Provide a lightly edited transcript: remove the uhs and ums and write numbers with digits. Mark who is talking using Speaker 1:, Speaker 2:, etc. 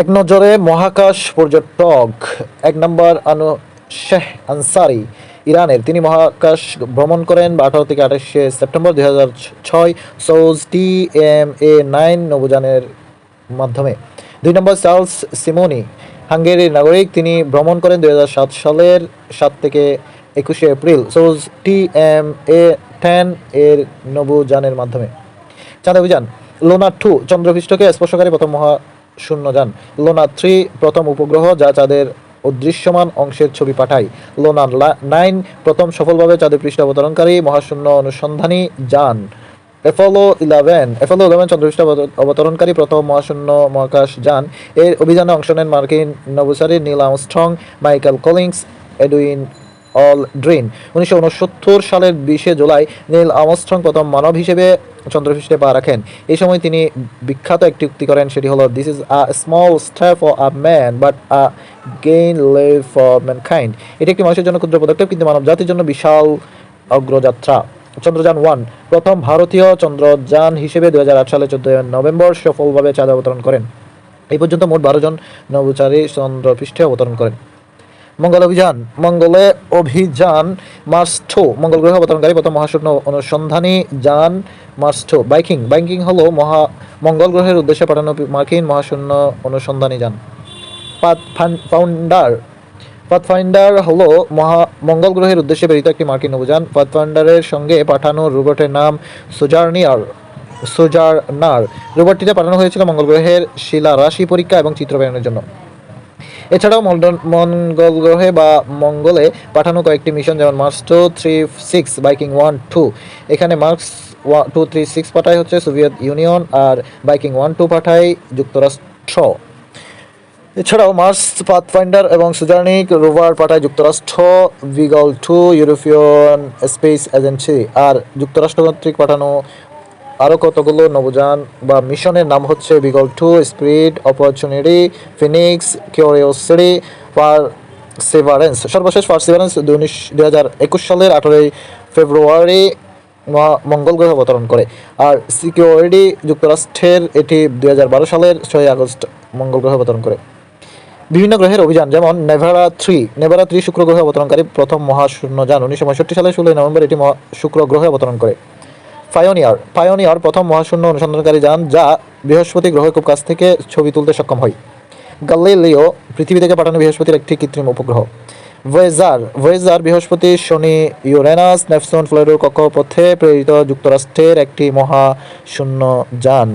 Speaker 1: এক নজরে মহাকাশ পর্যটক ১ নম্বর শেখ আনসারি ইরানের। তিনি মহাকাশ ভ্রমণ করেন ১৮ থেকে ২৮ সেপ্টেম্বর ২০০৬ সৌজ TMA-9 নৌযানের মাধ্যমে। ২ নম্বর চার্লস সিমোনি হাঙ্গেরির নাগরিক। তিনি ভ্রমণ করেন ২০০৭ সালের ৭ থেকে ২১ এপ্রিল সৌজ TMA-10 এর নৌযানের মাধ্যমে। চাঁদ অভিযান। লোনা 2 চন্দ্রপৃষ্ঠকে স্পর্শকারী প্রথম মহাশূন্যযান। লোনা 3 প্রথম উপগ্রহ যা চাঁদের অদৃশ্যমান অংশের ছবি পাঠায়। লোনা 9 প্রথম সফলভাবে চাঁদের পৃষ্ঠে অবতরণকারী মহাশূন্য অনুসন্ধানী যান। অ্যাপোলো 11 চন্দ্রপৃষ্ঠে অবতরণকারী প্রথম মহাশূন্য মহাকাশ যান। এর অভিযানে অংশ নেন মার্কিন নভোচারী Neil Armstrong, Michael Collins, Edwin Aldrin. ১৯৬৯ সালের ২০ জুলাই নীল আর্মস্ট্রং প্রথম মানব হিসেবে চন্দ্রপৃষ্ঠে পা রাখেন। এই সময় তিনি বিখ্যাত একটি উক্তি করেন, সেটি হলো, "this is a small step for a man but a gain leap for mankind". এটি একটি মানুষের জন্য ক্ষুদ্র পদক্ষেপ, কিন্তু মানব জাতির জন্য বিশাল অগ্রযাত্রা। চন্দ্রযান 1 প্রথম ভারতীয় চন্দ্রযান হিসেবে ২০০৮ সালের ১৪ নভেম্বর সফলভাবে চাঁদে অবতরণ করেন। এই পর্যন্ত মোট ১২ জন নভোচারী চন্দ্রপৃষ্ঠে অবতরণ করেন। মঙ্গল অভিযান মার্স 2 মঙ্গল গ্রহে অবতরণকারী প্রথম মহাশূন্য অনুসন্ধানী যান মার্স 2। বাইকিং হলো মঙ্গল গ্রহের উদ্দেশ্যে পাঠানো মার্কিন মহাশূন্য অনুসন্ধানী যান। পাথফাইন্ডার হলো মঙ্গল গ্রহের উদ্দেশ্যে প্রেরিত একটি মার্কিন নৌযান। পাথফাইন্ডারের সঙ্গে পাঠানো রোবটের নাম সোজারনার। রোবটটিতে পাঠানো হয়েছিল মঙ্গল গ্রহের শিলা রাশি পরীক্ষা এবং চিত্র প্রেরণের জন্য। এছাড়াও মঙ্গল গ্রহে বা মঙ্গলে পাঠানো কয়েকটি মিশন, যেমন মার্স 236, বাইকিং 1-2। এখানে মার্স 236 পাঠায় হচ্ছে সোভিয়েত ইউনিয়ন, আর বাইকিং 1-2 পাঠায় যুক্তরাষ্ট্র। এছাড়াও মার্স পাথফাইন্ডার এবং সুজারনিক রোভার পাঠায় যুক্তরাষ্ট্র, বিগল 2 ইউরোপিয়ান স্পেস এজেন্সি। আর যুক্তরাষ্ট্র কর্তৃক পাঠানো আরও কতগুলো নৌযান বা মিশনের নাম হচ্ছে Beagle 2, spirit, opportunity, Phoenix, curiosity, Perseverance. সর্বশেষ পারসিভারেন্স ২০২১ সালের 18 ফেব্রুয়ারি মঙ্গল গ্রহে অবতরণ করে। আর সিকিউরিটি যুক্তরাষ্ট্রের, এটি 2012 সালের 6 আগস্ট মঙ্গল গ্রহে অবতরণ করে। বিভিন্ন গ্রহের অভিযান, যেমন নেভারা 3 শুক্র গ্রহে অবতরণকারী প্রথম মহাশূন্যযান। 1965 সালের 16 নভেম্বর এটি শুক্র গ্রহে অবতরণ করে। পায়োনিয়ার প্রথম মহাশূন্য অনুসন্ধানকারী যান, যা বৃহস্পতি গ্রহে খুব কাছ থেকে ছবি তুলতে সক্ষম হয়। গালিলিও পৃথিবী থেকে পাঠানো বৃহস্পতির একটি কৃত্রিম উপগ্রহ। ভয়েজার বৃহস্পতি, শনি, ইউরেনাস, নেপচুন, প্লুটোর কক্ষপথে প্রেরিত যুক্তরাষ্ট্রের একটি মহাশূন্য যান।